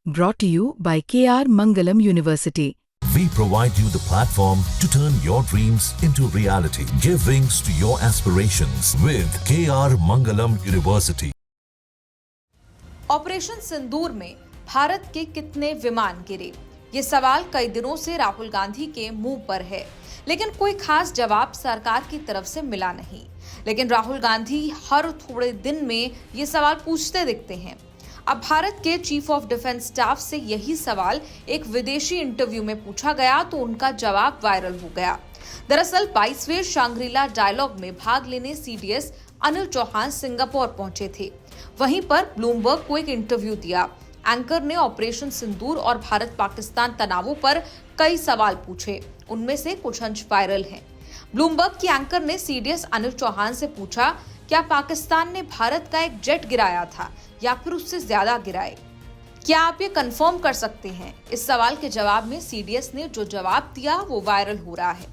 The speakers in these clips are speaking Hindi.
Brought to you by KR Mangalam University. We provide you the platform to turn your dreams into reality. Give wings to your aspirations with KR Mangalam University. Operation Sindoor में भारत के कितने विमान गिरे? ये सवाल कई दिनों से राहुल गांधी के मुंह पर है, लेकिन कोई खास जवाब सरकार की तरफ से मिला नहीं। लेकिन राहुल गांधी हर थोड़े दिन में ये सवाल पूछते दिखते हैं। अब भारत के चीफ ऑफ डिफेंस स्टाफ से यही सवाल एक विदेशी इंटरव्यू में पूछा गया तो उनका जवाब वायरल हो गया। दरअसल 22वें शांग्रीला डायलॉग में भाग लेने सीडीएस अनिल चौहान सिंगापुर पहुंचे थे। वहीं पर ब्लूमबर्ग को एक इंटरव्यू दिया। एंकर ने ऑपरेशन सिंदूर और भारत पाकिस्तान तनावों पर कई सवाल पूछे, उनमें से कुछ अंश वायरल हैं। ब्लूमबर्ग की एंकर ने सीडीएस अनिल चौहान से पूछा, क्या पाकिस्तान ने भारत का एक जेट गिराया था या फिर उससे ज्यादा गिराए? क्या आप ये कंफर्म कर सकते हैं? इस सवाल के जवाब में सीडीएस ने जो जवाब दिया वो वायरल हो रहा है।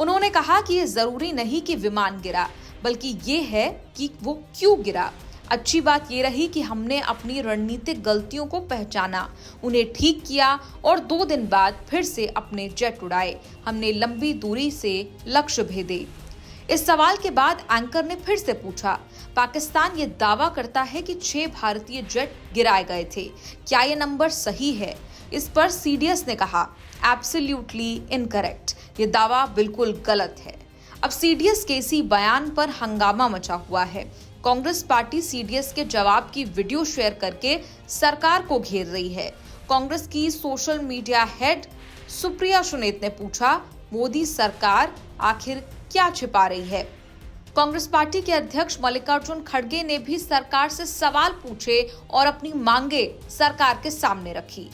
उन्होंने कहा कि ये जरूरी नहीं कि विमान गिरा, बल्कि ये है कि वो क्यों गिरा। अच्छी बात ये रही कि हमने अपनी रणनीतिक गलतियों को पहचाना, उन्हें ठीक किया और 2 दिन बाद फिर से अपने जेट उड़ाए। हमने लंबी दूरी से लक्ष्य भेदे। इस सवाल के बाद एंकर ने फिर से पूछा, पाकिस्तान ये दावा करता है कि 6 भारतीय जेट गिराए गए थे, क्या ये नंबर सही है? इस पर सीडीएस ने कहा, एब्सोल्युटली इनकरेक्ट, ये दावा बिल्कुल गलत है। अब सीडीएस के इसी बयान पर हंगामा मचा हुआ है। कांग्रेस पार्टी सीडीएस के जवाब की वीडियो शेयर करके सरकार को घेर रही है। कांग्रेस की social media head Supriya Sunet ने पूछा, मोदी सरकार आखिर क्या छिपा रही है? कांग्रेस पार्टी के अध्यक्ष मल्लिकार्जुन खड़गे ने भी सरकार से सवाल पूछे और अपनी मांगे सरकार के सामने रखी।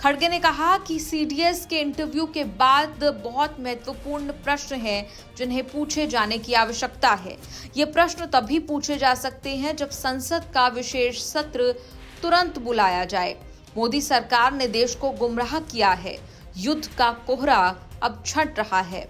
खड़गे ने कहा कि सीडीएस के इंटरव्यू के बाद बहुत महत्वपूर्ण प्रश्न हैं जिन्हें पूछे जाने की आवश्यकता है। ये प्रश्न तभी पूछे जा सकते हैं जब संसद का विशेष सत्र तुरंत बुलाया जाए। मोदी सरकार ने देश को गुमराह किया है। युद्ध का कोहरा अब छंट रहा है।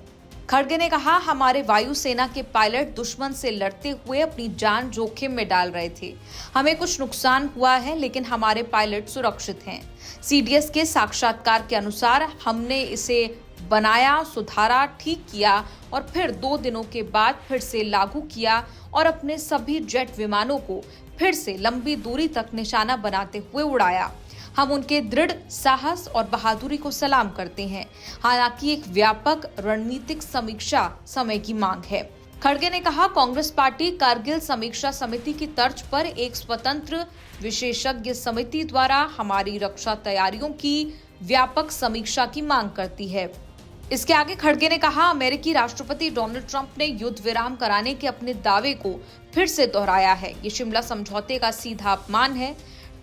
खड़गे ने कहा, हमारे वायुसेना के पायलट दुश्मन से लड़ते हुए अपनी जान जोखिम में डाल रहे थे। हमें कुछ नुकसान हुआ है, लेकिन हमारे पायलट सुरक्षित हैं। सीडीएस के साक्षात्कार के अनुसार हमने इसे बनाया, सुधारा, ठीक किया और फिर 2 दिनों के बाद फिर से लागू किया और अपने सभी जेट विमानों को फिर से लंबी दूरी तक निशाना बनाते हुए उड़ाया। हम उनके दृढ़ साहस और बहादुरी को सलाम करते हैं। हालांकि एक व्यापक रणनीतिक समीक्षा समय की मांग है। खड़गे ने कहा, कांग्रेस पार्टी कारगिल समीक्षा समिति की तर्ज पर एक स्वतंत्र विशेषज्ञ समिति द्वारा हमारी रक्षा तैयारियों की व्यापक समीक्षा की मांग करती है। इसके आगे खड़गे ने कहा, अमेरिकी राष्ट्रपति डोनाल्ड ट्रंप ने युद्ध विराम कराने के अपने दावे को फिर से दोहराया है। ये शिमला समझौते का सीधा अपमान है।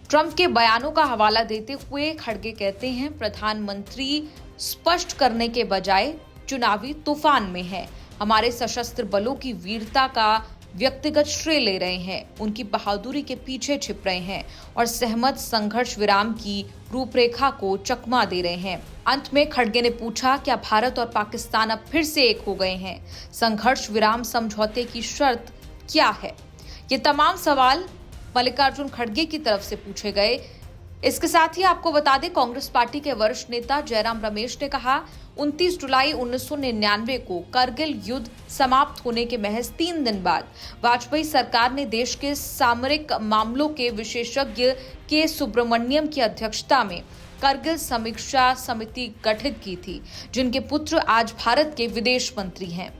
ट्रंप के बयानों का हवाला देते हुए खड़गे कहते हैं, प्रधानमंत्री स्पष्ट करने के बजाय चुनावी तूफान में है। हमारे सशस्त्र बलों की वीरता का व्यक्तिगत श्रेय ले रहे हैं, उनकी बहादुरी के पीछे छिप रहे हैं और सहमत संघर्ष विराम की रूपरेखा को चकमा दे रहे हैं। अंत में खड़गे ने पूछा, क्या भारत और पाकिस्तान अब फिर से एक हो गए हैं? संघर्ष विराम समझौते की शर्त क्या है? ये तमाम सवाल मल्लिकार्जुन खड़गे की तरफ से पूछे गए। इसके साथ ही आपको बता दें, कांग्रेस पार्टी के वरिष्ठ नेता जयराम रमेश ने कहा, 29 जुलाई 1999 को करगिल युद्ध समाप्त होने के महज 3 दिन बाद वाजपेयी सरकार ने देश के सामरिक मामलों के विशेषज्ञ के सुब्रमण्यम की अध्यक्षता में करगिल समीक्षा समिति गठित की थी, जिनके पुत्र आज भारत के विदेश मंत्री हैं।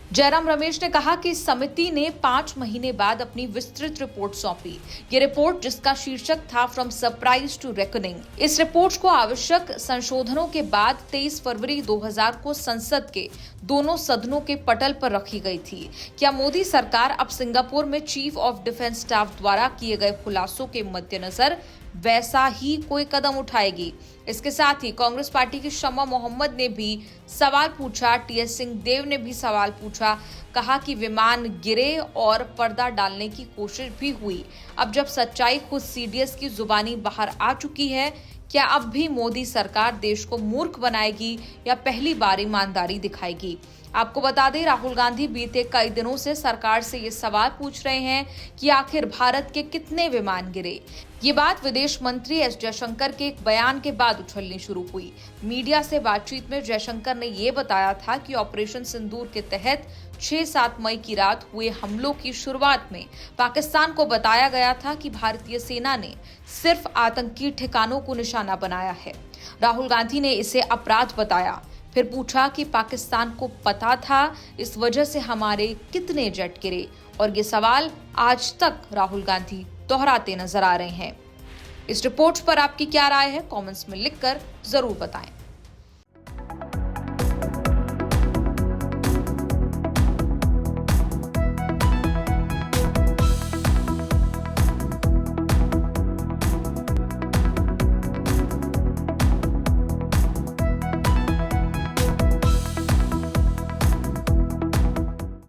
जयराम रमेश ने कहा कि इस समिति ने 5 महीने बाद अपनी विस्तृत रिपोर्ट सौंपी। ये रिपोर्ट, जिसका शीर्षक था फ्रॉम सरप्राइज टू रेकनिंग, इस रिपोर्ट को आवश्यक संशोधनों के बाद 23 फरवरी 2000 को संसद के दोनों सदनों के पटल पर रखी गई थी। क्या मोदी सरकार अब सिंगापुर में चीफ ऑफ डिफेंस स्टाफ द्वारा किए गए खुलासों के मद्देनजर वैसा ही कोई कदम उठाएगी? इसके साथ ही कांग्रेस पार्टी की शम्मा मोहम्मद ने भी सवाल पूछा। टीएस सिंहदेव ने भी सवाल पूछा। कहा कि विमान गिरे और पर्दा डालने की कोशिश भी हुई। अब जब सच्चाई खुद सीडीएस की जुबानी बाहर आ चुकी है, क्या अब भी मोदी सरकार देश को मूर्ख बनाएगी या पहली बार ईमानदारी दिखाएगी? आपको बता दें, राहुल गांधी बीते कई दिनों से सरकार से ये सवाल पूछ रहे हैं कि आखिर भारत के कितने विमान गिरे। ये बात विदेश मंत्री एस जयशंकर के एक बयान के बाद उछलनी शुरू हुई। मीडिया से बातचीत में जयशंकर ने ये बताया था कि ऑपरेशन सिंदूर के तहत 6-7 मई की रात हुए हमलों की शुरुआत में पाकिस्तान को बताया गया था कि भारतीय सेना ने सिर्फ आतंकी ठिकानों को निशाना बनाया है। राहुल गांधी ने इसे अपराध बताया। फिर पूछा कि पाकिस्तान को पता था, इस वजह से हमारे कितने जेट गिरे, और ये सवाल आज तक राहुल गांधी दोहराते नजर आ रहे हैं। इस रिपोर्ट पर आपकी क्या राय है, कमेंट्स में लिखकर जरूर बताएं।